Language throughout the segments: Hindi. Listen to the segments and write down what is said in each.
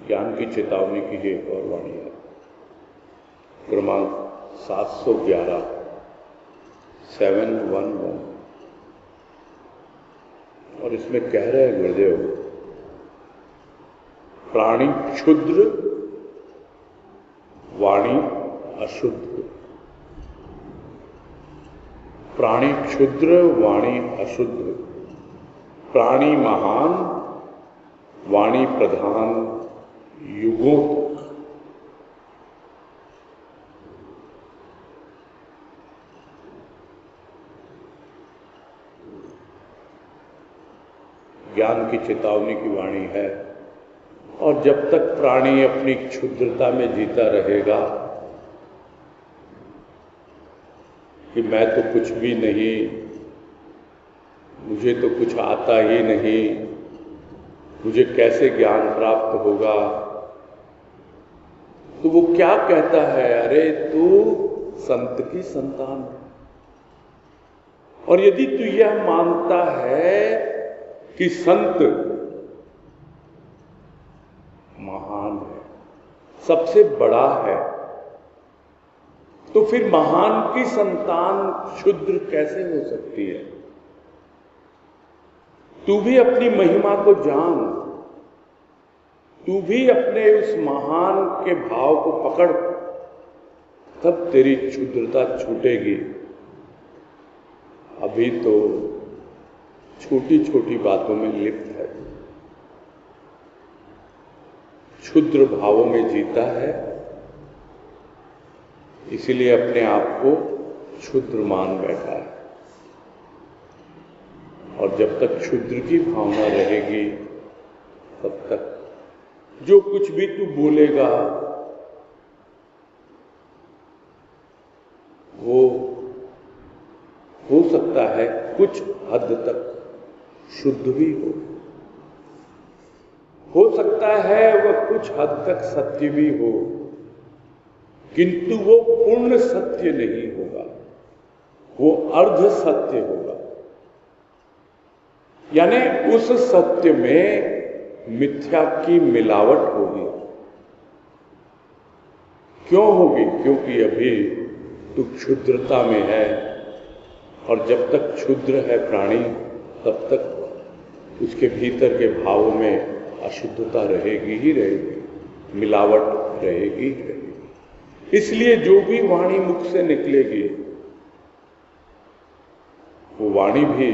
ज्ञान की चेतावनी की ही एक और वाणी है, क्रमांक 711 711, और इसमें कह रहे हैं गुरुदेव, प्राणी क्षुद्र वाणी अशुद्ध, प्राणी क्षुद्र वाणी अशुद्ध, प्राणी महान वाणी प्रधान युगों तक। ज्ञान की चेतावनी की वाणी है। और जब तक प्राणी अपनी क्षुद्रता में जीता रहेगा कि मैं तो कुछ भी नहीं, मुझे तो कुछ आता ही नहीं, मुझे कैसे ज्ञान प्राप्त होगा, तो वो क्या कहता है, अरे तू संत की संतान है। और यदि तू यह मानता है कि संत महान है, सबसे बड़ा है, तो फिर महान की संतान क्षुद्र कैसे हो सकती है? तू भी अपनी महिमा को जान, तू भी अपने उस महान के भाव को पकड़, तब तेरी क्षुद्रता छूटेगी। अभी तो छोटी छोटी बातों में लिप्त है, क्षुद्र भावों में जीता है, इसीलिए अपने आप को क्षुद्र मान बैठा है। और जब तक क्षुद्र की भावना रहेगी, तब तक जो कुछ भी तू बोलेगा वो हो सकता है कुछ हद तक शुद्ध भी हो सकता है वह कुछ हद तक सत्य भी हो, किंतु वो पूर्ण सत्य नहीं होगा, वो अर्ध सत्य होगा। यानी उस सत्य में मिथ्या की मिलावट होगी। क्यों होगी? क्योंकि अभी तू क्षुद्रता में है, और जब तक क्षुद्र है प्राणी, तब तक उसके भीतर के भावों में अशुद्धता रहेगी ही रहेगी, मिलावट रहेगी ही रहेगी। इसलिए जो भी वाणी मुख से निकलेगी, वो वाणी भी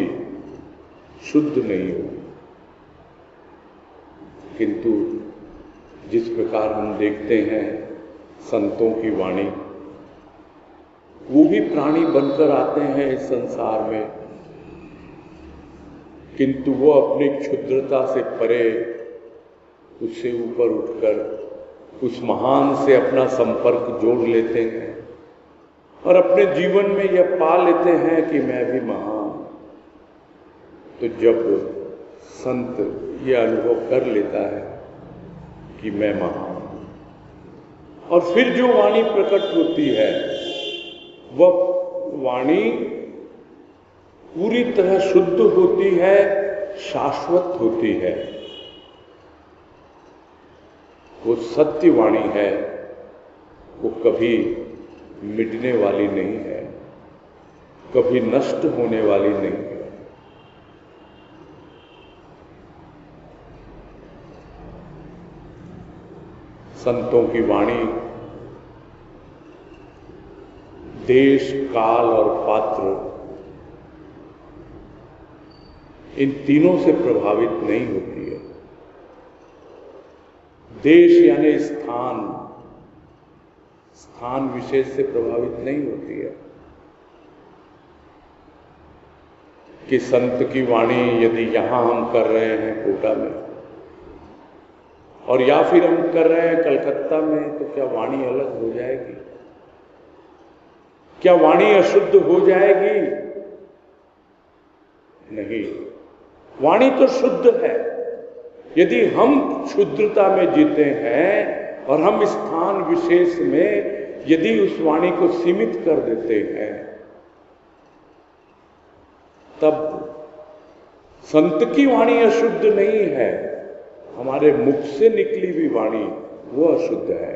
शुद्ध नहीं होगी। किंतु जिस प्रकार हम देखते हैं संतों की वाणी, वो भी प्राणी बनकर आते हैं इस संसार में, किंतु वो अपनी क्षुद्रता से परे, उससे ऊपर उठकर उस महान से अपना संपर्क जोड़ लेते हैं और अपने जीवन में यह पा लेते हैं कि मैं भी महान। तो जब संत ये अनुभव कर लेता है कि मैं महान, और फिर जो वाणी प्रकट होती है, वह वाणी पूरी तरह शुद्ध होती है, शाश्वत होती है। वो सत्य वाणी है, वो कभी मिटने वाली नहीं है, कभी नष्ट होने वाली नहीं है। संतों की वाणी देश, काल और पात्र, इन तीनों से प्रभावित नहीं होती है। देश यानी स्थान, स्थान विशेष से प्रभावित नहीं होती है। कि संत की वाणी यदि यहां हम कर रहे हैं कोटा में, और या फिर हम कर रहे हैं कलकत्ता में, तो क्या वाणी अलग हो जाएगी? क्या वाणी अशुद्ध हो जाएगी? नहीं, वाणी तो शुद्ध है। यदि हम क्षुद्रता में जीते हैं और हम स्थान विशेष में यदि उस वाणी को सीमित कर देते हैं, तब संत की वाणी अशुद्ध नहीं है, हमारे मुख से निकली हुई वाणी वो अशुद्ध है,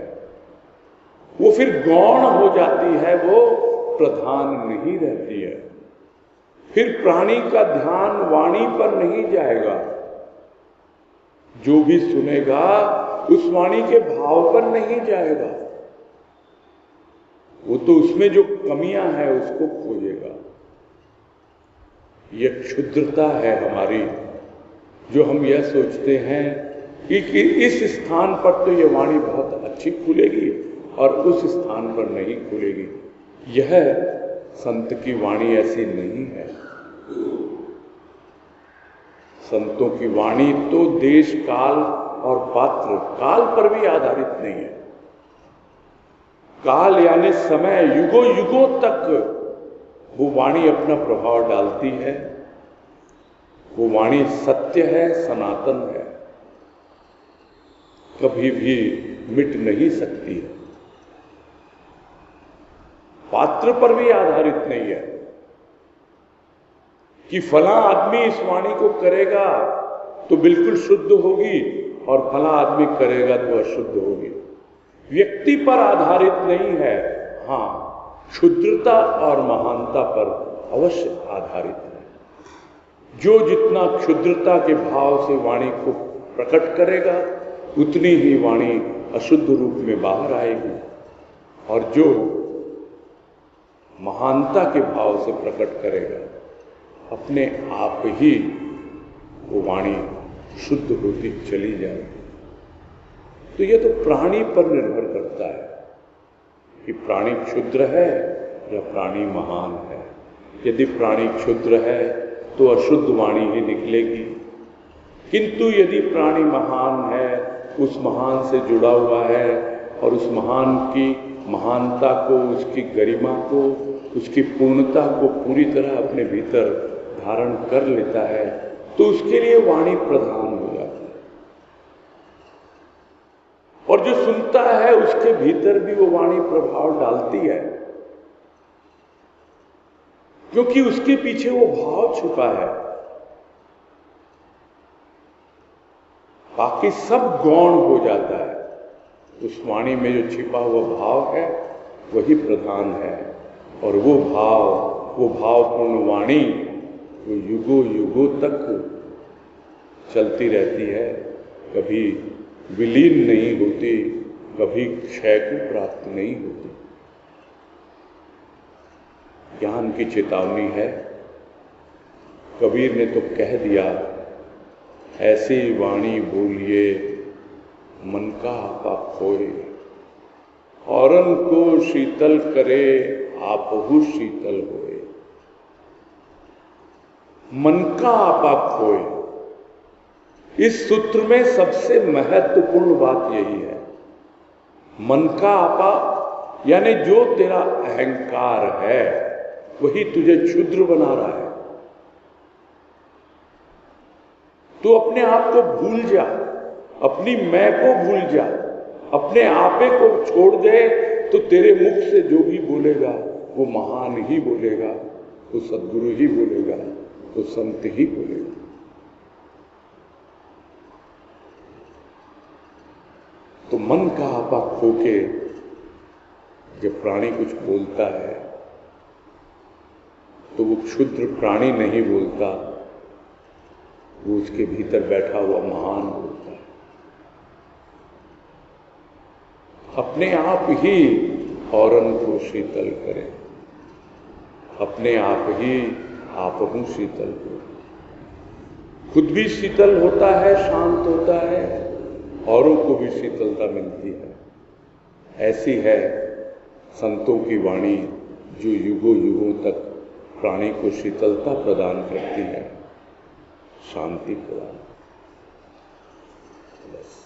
वो फिर गौण हो जाती है, वो प्रधान नहीं रहती है। फिर प्राणी का ध्यान वाणी पर नहीं जाएगा, जो भी सुनेगा उस वाणी के भाव पर नहीं जाएगा, वो तो उसमें जो कमियां हैं उसको खोजेगा। यह क्षुद्रता है हमारी, जो हम यह सोचते हैं कि इस स्थान पर तो यह वाणी बहुत अच्छी खुलेगी और उस स्थान पर नहीं खुलेगी। यह संत की वाणी ऐसी नहीं है। संतों की वाणी तो देश काल और पात्र काल पर भी आधारित नहीं है। काल यानी समय, युगों युगों तक वो वाणी अपना प्रभाव डालती है। वो वाणी सत्य है, सनातन है, कभी भी मिट नहीं सकती है। पात्र पर भी आधारित नहीं है कि फला आदमी इस वाणी को करेगा तो बिल्कुल शुद्ध होगी और फला आदमी करेगा तो अशुद्ध होगी। व्यक्ति पर आधारित नहीं है, हाँ क्षुद्रता और महानता पर अवश्य आधारित है। जो जितना क्षुद्रता के भाव से वाणी को प्रकट करेगा उतनी ही वाणी अशुद्ध रूप में बाहर आएगी, और जो महानता के भाव से प्रकट करेगा अपने आप ही वो वाणी शुद्ध होती चली जाएगी। तो ये तो प्राणी पर निर्भर करता है कि प्राणी क्षुद्र है या प्राणी महान है। यदि प्राणी क्षुद्र है तो अशुद्ध वाणी ही निकलेगी, किंतु यदि प्राणी महान है, उस महान से जुड़ा हुआ है और उस महान की महानता को, उसकी गरिमा को, उसकी पूर्णता को पूरी तरह अपने भीतर धारण कर लेता है, तो उसके लिए वाणी प्रधान हो जाती है। और जो सुनता है उसके भीतर भी वो वाणी प्रभाव डालती है, क्योंकि उसके पीछे वो भाव छुपा है। बाकी सब गौण हो जाता है, उस वाणी में जो छिपा हुआ भाव है वही प्रधान है। और वो भावपूर्ण वाणी वो युगों युगों तक चलती रहती है, कभी विलीन नहीं होती, कभी क्षय को प्राप्त नहीं होती। ज्ञान की चेतावनी है। कबीर ने तो कह दिया, ऐसी वाणी बोलिए मन का आपा खोए, औरन को शीतल करे आपहु शीतल होए। मन का आपा खोए, इस सूत्र में सबसे महत्वपूर्ण बात यही है। मन का आपा यानी जो तेरा अहंकार है वही तुझे क्षुद्र बना रहा है। तू अपने आप को भूल जा, अपनी मैं को भूल जा, अपने आपे को छोड़ दे, तो तेरे मुख से जो भी बोलेगा वो महान ही बोलेगा, वो सद्गुरु ही बोलेगा, वो संत ही बोलेगा। तो मन का आपा खो के जब प्राणी कुछ बोलता है तो वो क्षुद्र प्राणी नहीं बोलता, वो उसके भीतर बैठा हुआ महान बोलता है। अपने आप ही औरन को शीतल करें, अपने आप ही आपहु शीतल हो। खुद भी शीतल होता है, शांत होता है, औरों को भी शीतलता मिलती है। ऐसी है संतों की वाणी जो युगों युगों तक प्राणी को शीतलता प्रदान करती है, शांति प्रदान। बस।